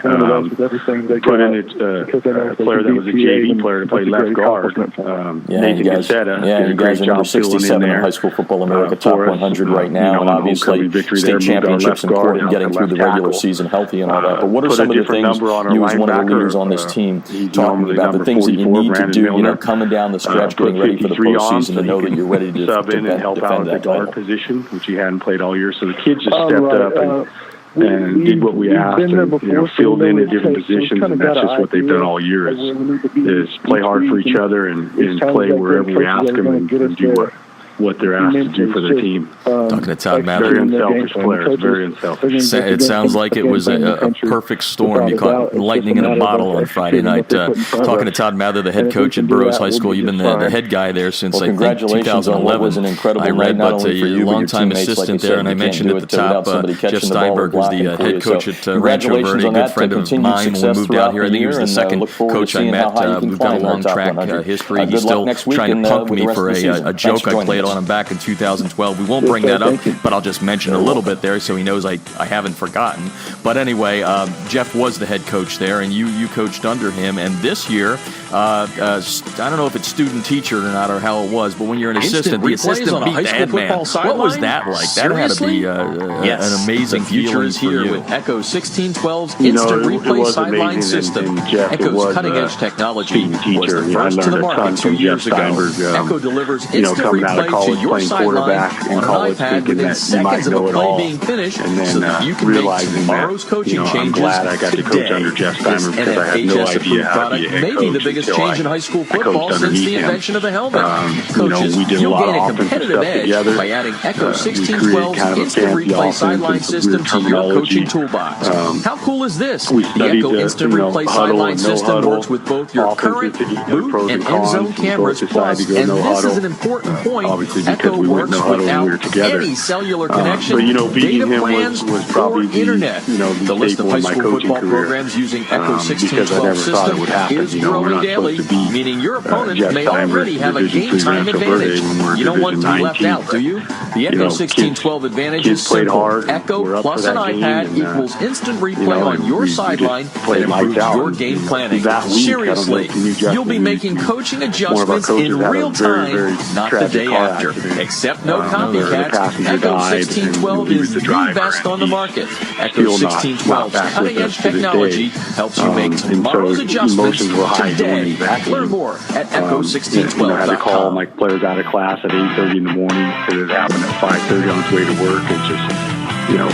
Put in a player that was a JV player to play left guard. Nathan Gazzetta did a great job filling in there. High School Football America top 100 right now, and obviously state championships important, getting through the regular season healthy and all that. But what are some of the things you as one of the leaders on this team talking about, the things that you need to do, coming down the stretch, getting ready for the postseason to know that you're ready to sub in and help out at the guard position, which he hadn't played all year. So the kids just stepped up and did what we asked, and filled in at different positions, and that's just what they've done all year is play hard for each other and play wherever we ask them and do what they're asked to do for the team. Talking to Todd Mather. Very unselfish players, very unselfish. It sounds like it was a perfect storm. You caught lightning in a bottle on Friday night. Talking to Todd Mather, the head coach at Burroughs High School. You've been the head guy there since, I think, 2011. Was an incredible I read, but a longtime assistant there, and I mentioned at the top, Jeff Steinberg was the head coach at Rancho Verde, a good friend of mine when we moved out here. I think he was the second coach I met. We've got a long track history. He's still trying to punk me for a joke I played on him back in 2012. We won't bring that up, but I'll just mention a little bit there so he knows I haven't forgotten. But anyway, Jeff was the head coach there, and you coached under him. And this year, I don't know if it's student-teacher or not or how it was, but when you're an assistant, the assistant beat the head man. What was that like? Seriously? That had to be an amazing feeling is here for you. with Echo 1612's instant replay sideline system. Echo's cutting-edge technology was the first to the market 2 years ago. Echo delivers instant replay to your sideline on an iPad within seconds of a play being finished, so that you can make tomorrow's coaching changes glad I got to coach under Jeff Steimer because I had no idea how to be a head coach. Maybe the biggest change in high school football since the invention of the helmet. Coaches, you'll gain a competitive edge by adding Echo 1612's instant replay sideline system to your coaching toolbox. How cool is this? The Echo instant replay sideline system works with both your current boot and end zone cameras, plus, and this is an important point, Echo works without any cellular connection, data plans, or internet. The list of high school football programs using Echo 1612 system is growing daily, meaning your opponent may already have a game time advantage. You don't want to be left out, do you? The Echo 1612 advantage is simple. Echo plus an iPad equals instant replay on your sideline that improves your game planning. Seriously, you'll be making coaching adjustments in real time, not the day after. Except no copycats, Echo 1612 is the best on the market. Echo 1612's cutting-edge technology helps you make tomorrow's adjustments today. Learn more at Echo1612.com. I had to call my players out of class at 8:30 in the morning because it happened at 5:30 on his way to work. And just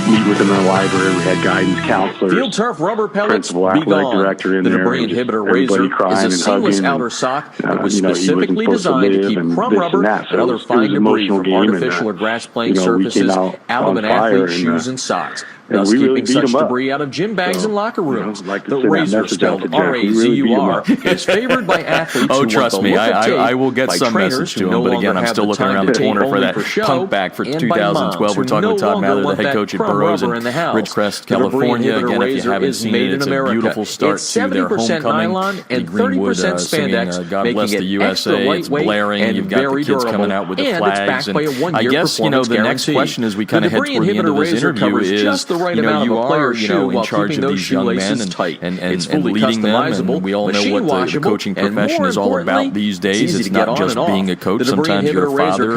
meet with them in the library. We had guidance counselors, Field Turf rubber pellets, principal athletic director in the there. debris inhibitor razor is a seamless outer sock that was specifically designed to keep crumb rubber and other fine debris from artificial or grass-playing surfaces out of an athlete's shoes and socks, thus keeping such debris out of gym bags and locker rooms. The razor, spelled R-A-Z-U-R, is favored by athletes who trust want me, the look of tape I will get by some message to him, but again, I'm still looking around the corner for that punk back for 2012. We're talking with Todd Mather, the head coach at Burroughs in Ridgecrest, California. Again, if you haven't seen it, it's a beautiful start to their homecoming. The Greenwood singing God Bless the USA. It's blaring. You've got the kids coming out with the flags. And I guess, the next question as we kind of head toward the end of this interview is, you are, in charge of these young men and leading them, and we all know what the coaching profession is all about these days. It's not just being a coach. Sometimes you're a father,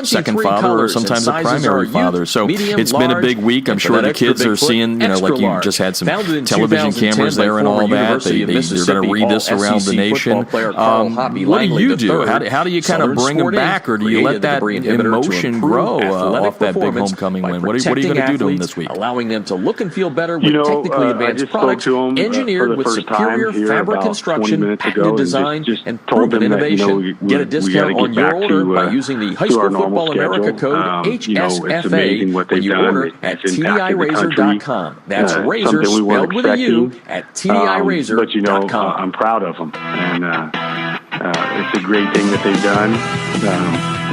second father, or sometimes a primary father. So it's been a big week. I'm sure the kids are seeing, like you just had some television cameras there and all that. They're going to read this around the nation. What do you do? How do you kind of bring them back, or do you let that emotion grow off that big homecoming win? What are you going to do to them this week? Allowing them to look and feel better with technically advanced products engineered with superior fabric construction, patented design, and proven innovation. Get a discount on your order by using the High School Football America code HSFA when you order at TDIRazor.com. That's razor spelled with a U at TDIRazor.com. I'm proud of them, and it's a great thing that they've done.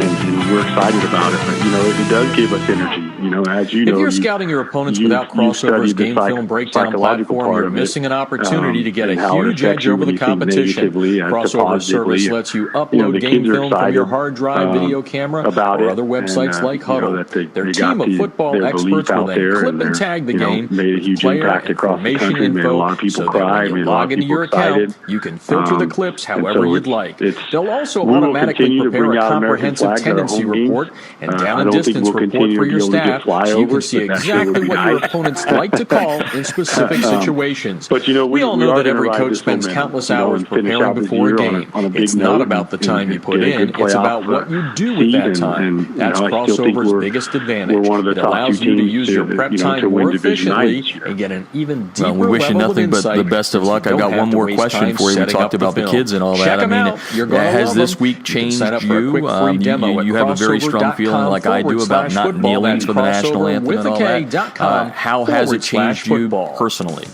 and we're excited about it. But, it does give us energy. As you know, if you're scouting your opponents without Crossover's game film breakdown platform, you're missing an opportunity to get a huge edge over the competition. Crossover's service lets you upload game film from your hard drive, video camera, or other websites like Huddle. Their team of football experts will then clip and tag the game with player and information info, so that when you log into your account, you can filter the clips however you'd like. They'll also automatically prepare a comprehensive tendency report and down and distance report for your staff, so you can see exactly what your opponents like to call in specific situations. But we all know that every coach spends countless hours preparing before a game. It's not about the time you put in, it's about what you do with that time. That's Crossover's biggest advantage. It allows you to use your prep time more efficiently and get an even deeper level of insight. We wish you nothing but the best of luck. I've got one more question for you. We talked about the kids and all that. I mean, has this week changed you? You have a very strong feeling, like I do, about not kneeling for the national anthem and all that. How has it changed you personally?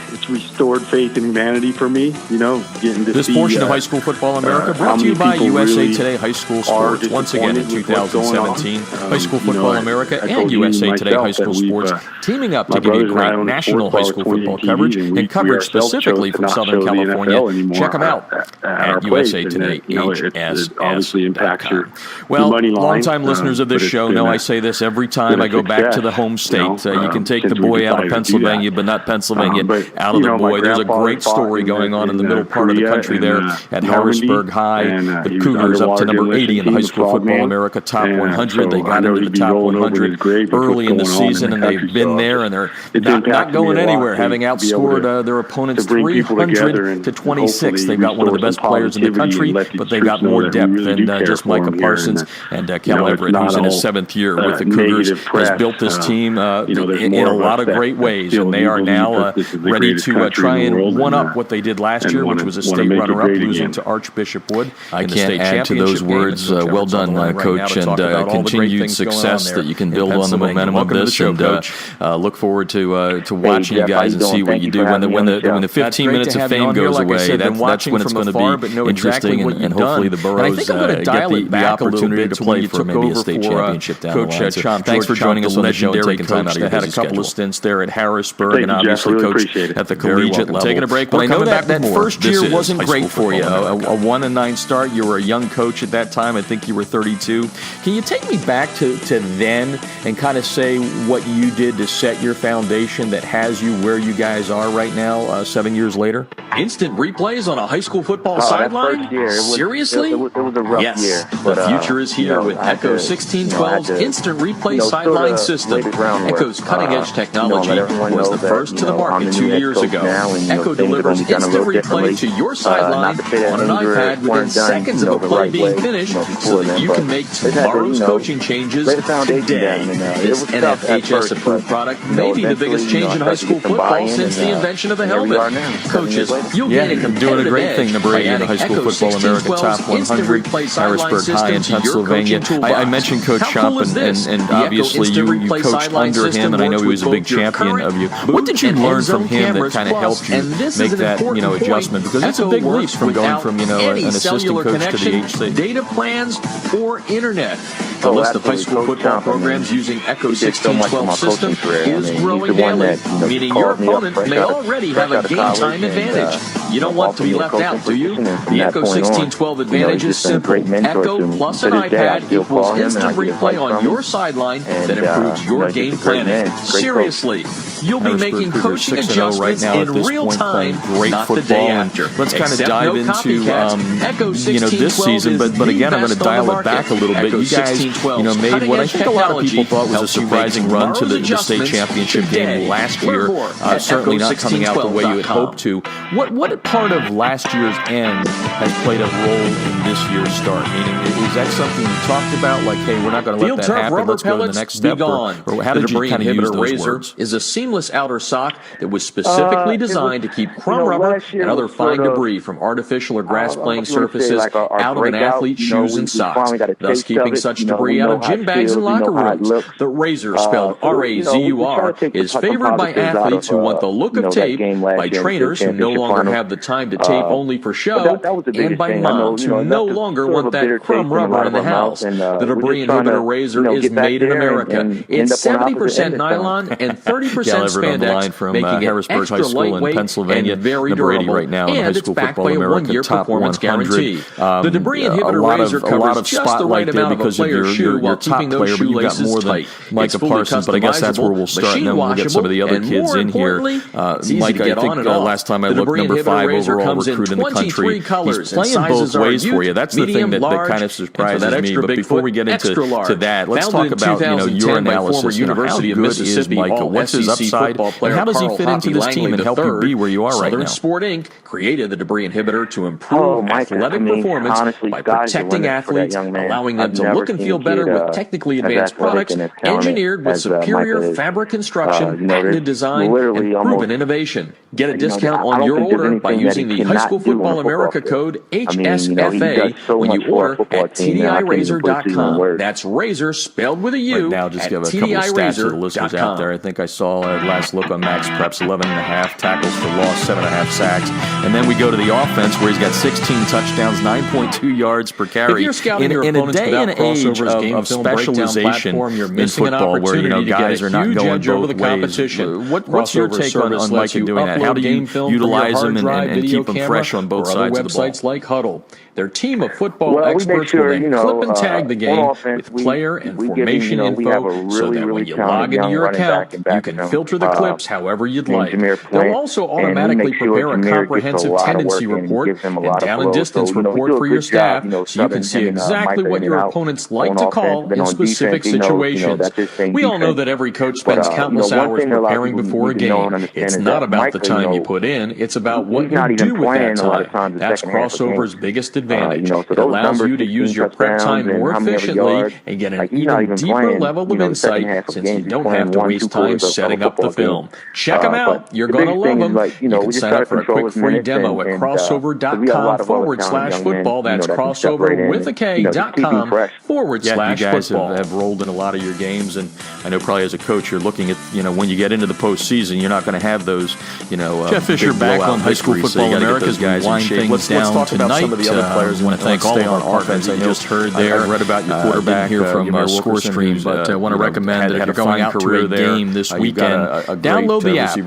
It's restored faith in humanity for me. Getting to this portion of High School Football America brought to you by USA Today High School Sports. Once again in 2017, High School Football America and USA Today High School Sports teaming up to give you great national high school football coverage and coverage specifically from Southern California. Check them out at USA Today HSS.com. Well, longtime listeners of this show know I say this every time I go back to the home state. You can take the boy out of Pennsylvania, but not Pennsylvania out of the boy. There's a great story going on in the middle part of the country there at Harrisburg High. The Cougars up to number 80 in the High School Football America Top 100. They got into the top 100 early in the season, and they've been there, and they're not going anywhere, having outscored their opponents 300 to 26. They've got one of the best players in the country, but they've got more depth than just Micah Parsons and Cal Everett, who's in his 7th year with the Cougars, has built this team in a lot of great ways, and they are now ready to try and one-up what they did last year, which was a state runner-up, losing to Archbishop Wood. I can't add to those words. Well done, Coach, and continued success that you can build on the momentum of this. And look forward to watching you guys and see what you do when the 15 minutes of fame goes away. That's when it's going to be interesting, and hopefully the Burros get the opportunity to play for maybe a state championship down the line. So thanks for joining us on the show and taking time out of your busy schedule. Had a couple of stints there at Harrisburg, and obviously coach at the collegiate level. Taking a break, but I know that first year wasn't great for you. A 1-9 start. You were a young coach at that time. I think you were 32. Can you take me back to then and kind of say what you did to set your foundation that has you where you guys are right now, 7 years later? Instant replays on a high school football sideline? Seriously? It was a rough year. But, the future is here with Echo 1612's instant replay sideline system. Echo's cutting-edge technology was the first to the market 2 years ago. Echo delivers instant replay to your sideline on an iPad within seconds of a play being finished, so that you can make tomorrow's coaching changes today. This NFHS-approved product may be the biggest change in high school football since the invention of the helmet. Coaches, you'll gain a competitive doing a great thing to bring in the High School Football America Top 100, Harrisburg High in Pennsylvania. I mentioned Coach Schump, and obviously you coached under him, and I know he was a big champion of you. What did you learn from him that kind of helped you make that adjustment? Because it's a big leap from going from an assistant coach to the HC. Data plans or internet. The list of high school football programs using Echo 1612 system is growing daily, meaning your opponent may already have a game time advantage. You don't want to be left out, do you? The Echo 1612 advantage is simple. Echo plus an iPad equals instant replay on your sideline that improves your game planning. Seriously, you'll be making coaching adjustments in real time, not the day after. Let's kind of dive into this season, but again, I'm going to dial it back a little bit. You guys made what I think a lot of people thought was a surprising run to the state championship game last year. Certainly not coming out the way you had hoped to. What part of last year's end has played a role in this year's start? Meaning, is that something you talked about? Like, hey, we're not going to let that happen. Let's go to the next step. Or how did you kind of use those words? Is a seamless outer sock that was specifically specifically designed to keep crumb rubber and other fine debris from artificial or grass playing surfaces out of an athlete's shoes and socks, thus keeping such debris out of gym bags and locker rooms. The Razor, spelled R-A-Z-U-R, is favored by athletes who want the look of tape, by trainers who no longer have the time to tape only for show, and by moms who no longer want that crumb rubber in the house. The debris inhibitor Razor is made in America. It's 70% nylon and 30% spandex, from making it Harrisburg extra High School in lightweight Pennsylvania. and very Number 80 durable. right now in And High it's School backed Football by a America one-year Top performance 100. guarantee. The debris inhibitor Razor covers just the right amount of a player's shoe while keeping those shoelaces tight. Micah Parsons, but I guess that's where we'll start, and then we'll get some of the other kids in here. Mike, I think last time I looked, number 5 overall recruit in the country. He's playing both ways for you. That's the thing that kind of surprises me. But before we get into that, let's talk about your analysis. How good is Micah? What's his upside? And how does he fit into this team and help you be where you are right now? Southern Sport Inc. created the debris inhibitor to improve athletic performance by protecting athletes, allowing them to look and feel better with technically advanced products engineered with superior fabric construction, patented design, and proven innovation. Get a discount on your order by using the High School Football America code HSFA when you order at TDIRazor.com. That's Razor spelled with a U. Right now, just give a couple of stats to the listeners out there. I think I saw at last look on Max Preps 11.5 tackles for loss, 7.5 sacks. And then we go to the offense where he's got 16 touchdowns, 9.2 yards per carry. In a day and age of specialization in football where guys are not going both ways. What's your take on Micah doing that? How do you utilize him and keep him fresh on both sides of the ball? Websites like Huddle. Their team of football experts will then clip and tag the game with player and formation info so that when you log into your account, you can filter the clips however you'd like. They'll also automatically prepare a comprehensive tendency report and down and distance report for your staff so you can see exactly what your opponents like to call in specific situations. We all know that every coach spends countless hours preparing before a game. It's not about the time you put in, it's about what you do with that time. That's Crossover's biggest advantage. It allows you to use your prep time more efficiently and get an even deeper level of insight since you don't have to waste time setting up the film. Check them out. You're going to love them. You can sign up for a quick free demo at crossover.com/football. That's crossover with a K.com/football. Yeah, you guys have rolled in a lot of your games, and I know probably as a coach you're looking at, when you get into the postseason, you're not going to have those, Jeff Fisher back on High School Football America as we wind things down talk tonight. About some of the other players. I want to thank all of our partners. I just heard there. I read about your quarterback here from ScoreStream, but I want to recommend that if you're going out to a game this weekend, download the app in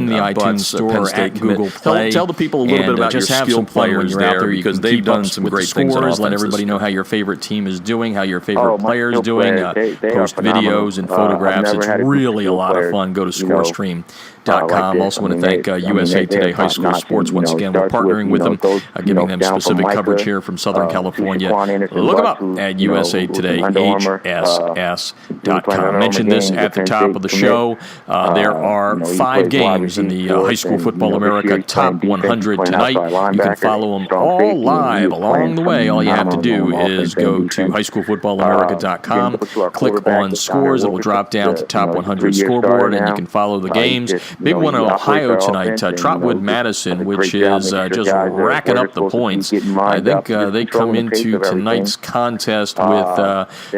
the iTunes Store or at Google Play. Tell the people a little bit about just your have some fun when you're out there because they've done some great things. Let everybody know how your favorite team is doing, how your favorite player is doing. Post videos and photographs. It's really a lot of fun. Go to ScoreStream.com. Also want to thank USA Today High School Sports once again. We're partnering with them, giving them specific coverage here from Southern California. Look them up at USA Today HSS.com. I mentioned this at the top of the show. There are 5 games in the High School Football America Top 100 tonight. You can follow them all live along the way. All you have to do is go to highschoolfootballamerica.com, click on scores. It will drop down to Top 100 scoreboard, and you can follow the games. Big one in Ohio tonight, Trotwood Madison, which is just racking up the points. I think they come into tonight's contest with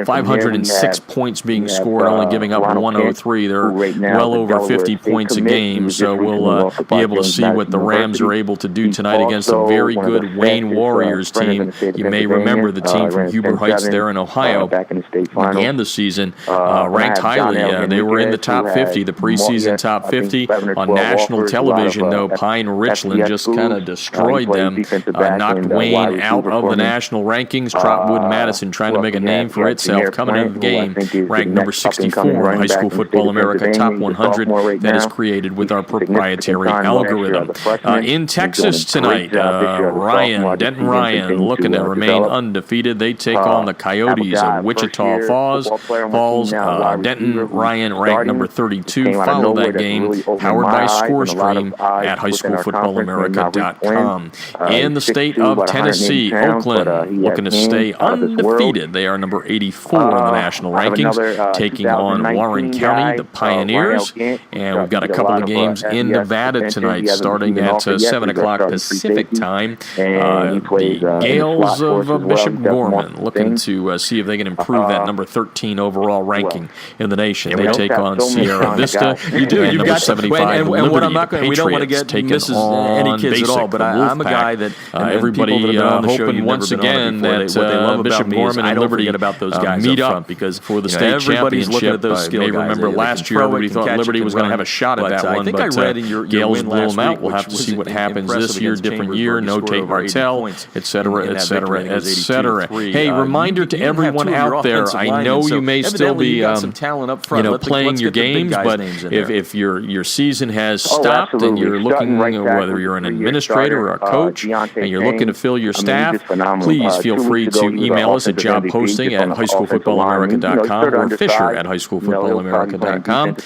506 points being scored, only giving up 103. They're well over 50 points a game, so we'll be able to see what the Rams are able to do tonight against a very good Wayne Warriors team. You may remember the team from Huber Heights there in Ohio began the season ranked highly. They were in the top 50, the preseason top 50. On national television, though, Pine Richland just kind of destroyed them, knocked Wayne out of the national rankings. Trotwood Madison trying to make a name for itself, coming into the game, ranked number 64 in High School Football America Top 100. That is created with our proprietary algorithm. In Texas tonight, Denton Ryan, looking to remain undefeated. They take on the Coyotes of Wichita Falls. Denton Ryan ranked number 32. Follow that game, powered by ScoreStream at highschoolfootballamerica.com. In the state of Tennessee, Oakland looking to stay undefeated. They are number 84 in the national rankings, taking on Warren County, the Pioneers. And we've got a couple of games in Nevada tonight, starting at 7 o'clock Pacific time. The Gales of Bishop Gorman looking to see if they can improve that number 13 overall ranking in the nation. They take on Sierra Vista. You do. You've got 75. And what I'm not going to, we don't want to get misses any kids at all, but I'm a guy that everybody hoping once again that Bishop Gorman and Liberty about those guys meet up because for the state everybody's looking at those skill guys. May remember last year everybody thought Liberty was going to have a shot at that one, I think I read in your Gales win blew them out. Week, we'll have to see what happens this year. Different year, no Tate Martell, etc., etc., etc. Hey, reminder to everyone out there, I know you may still be playing your games, but if your season has stopped and you're looking, whether you're an administrator or a coach, and you're looking to fill your staff, please feel free to email us at jobposting@highschoolfootballamerica.com or Fisher@highschoolfootballamerica.com.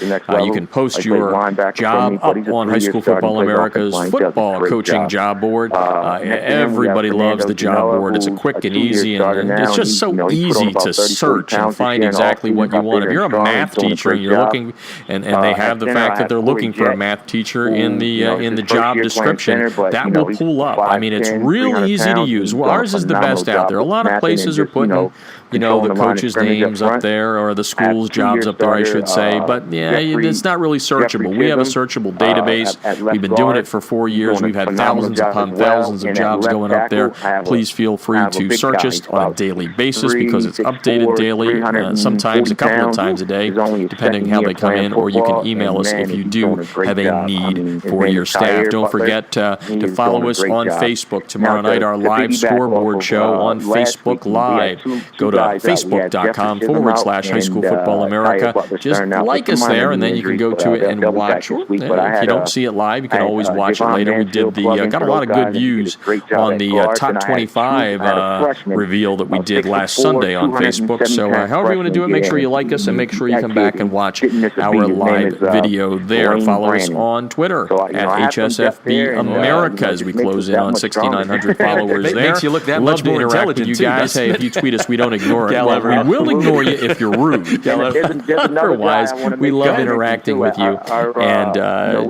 You can post your job up on High School Football America's football coaching job board. Everybody loves the job board. It's a quick and easy, and it's just so easy to search and find exactly what you want. If you're a math teacher and you're looking, and they have the fact that they're looking for a math teacher in the job description, that will pull up. I mean, it's real easy to use. Well, ours is the best out there. A lot of places are putting, the coaches' names up there or the school's jobs up there, I should say. But it's not really searchable. We have a searchable database. We've been doing it for 4 years. We've had thousands upon thousands of jobs going up there. Please feel free to search us on a daily basis because it's updated daily, sometimes a couple of times a day, depending how they come in, or you can email us if you do have a need for your staff. Don't forget to follow us on Facebook. Tomorrow night, our live scoreboard show on Facebook Live. Go to facebook.com/High School Football America. Just like us there, and then you can go to it and watch. If you don't see it live, you can always watch it later. We did got a lot of good views on the top 25 reveal that we did last Sunday on Facebook. So however you want to do it, make sure you like us and make sure you come back and watch our live video there. Follow us on Twitter at HSFB America as we close in on 6,900 followers there. Makes you look that much more intelligent, you guys. Hey, if you tweet us, we don't ignore it. Well, we will ignore you if you're rude. Otherwise, we love interacting with you. And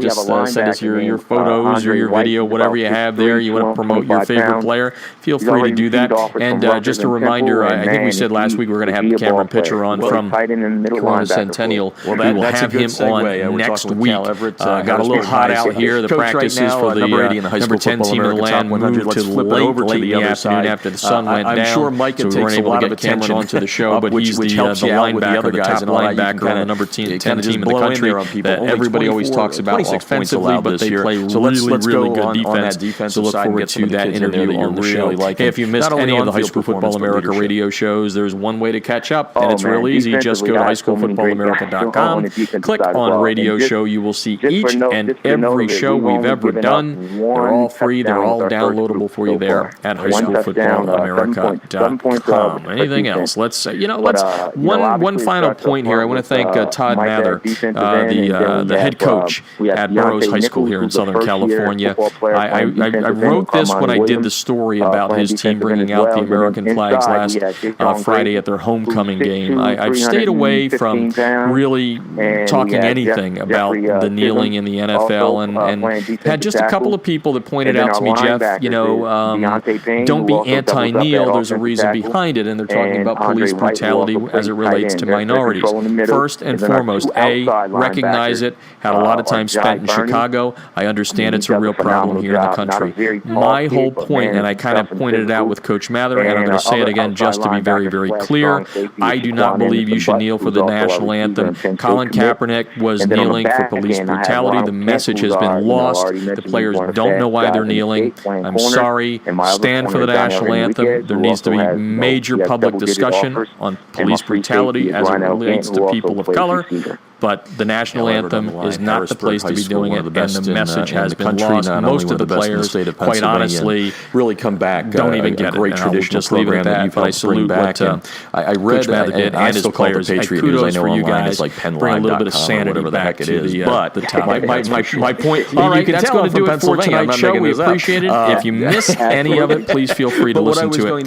just send us your photos or your video, whatever you have there. You want to promote your favorite player, feel free to do that. And just a reminder, I think we said last week we're going to have Cameron Pitcher on from Corona Centennial. We will have him on next week. Got a little hot out here. The practices for the number 10 team in the land moved to late in the afternoon after the sun went down. I'm sure Mike so we weren't able to get Cameron onto the show, but he's the linebacker, the top linebacker on the number 10 team in the country that everybody always talks about offensively, but they play really good defense. So look forward to that interview on the show. Hey, if you missed any of the High School Football America radio shows, there's one way to catch up, and it's real easy. Just go to highschoolfootballamerica.com, click on radio show. You will see each and every show we've ever done. They're all free. They're all downloadable for you there at highschoolfootballamerica.com. Anything else? Let's one final point here. I want to thank Todd Mather, the head coach at Burroughs High School here in Southern California. I wrote this when I did the story about his team bringing out the American flags last Friday at their homecoming game. I've stayed away from really talking anything about the kneeling in the NFL, and had just a couple of people that pointed out to me, Jeff, don't be anti-kneel. There's a reason behind it, and they're talking about police brutality as it relates to minorities. First and foremost, recognize it. Had a lot of time spent in Chicago. I understand it's a real problem here in the country. My whole point, and I kind of pointed it out with Coach Mather, and I'm going to say it again just to be very, very clear, I do not believe you should kneel for the national anthem. Colin Kaepernick was kneeling for police brutality. The message has been lost. The players don't know why they're kneeling. I'm sorry. Stand for the national anthem. There needs to be major public discussion on police brutality as it relates to people of color. But the national anthem is not the place to be doing it, and the message has been lost. Most of the players, quite honestly, really come back. Don't even get great traditional just leave it at that. But I salute what I read Mather did and his players. Kudos I know for you guys. Like bring a little bit of sanity back to the top. My point. All right, that's going to do it for tonight's show. We appreciate it. If you missed any of it, please feel free to listen to it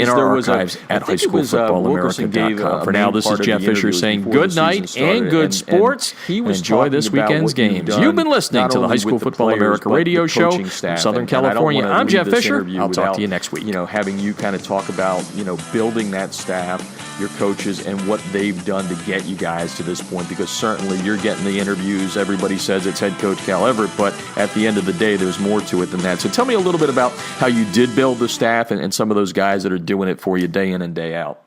in our archives at highschoolfootballamerica.com. For now, this is Jeff Fisher saying good night and good sports and enjoy this weekend's games. You've been listening to the High School Football America radio show from Southern California. I'm Jeff Fisher. I'll talk to you next week. Having you kind of talk about, building that staff, your coaches, and what they've done to get you guys to this point, because certainly you're getting the interviews. Everybody says it's head coach Cal Everett, but at the end of the day, there's more to it than that. So tell me a little bit about how you did build the staff and some of those guys that are doing it for you day in and day out.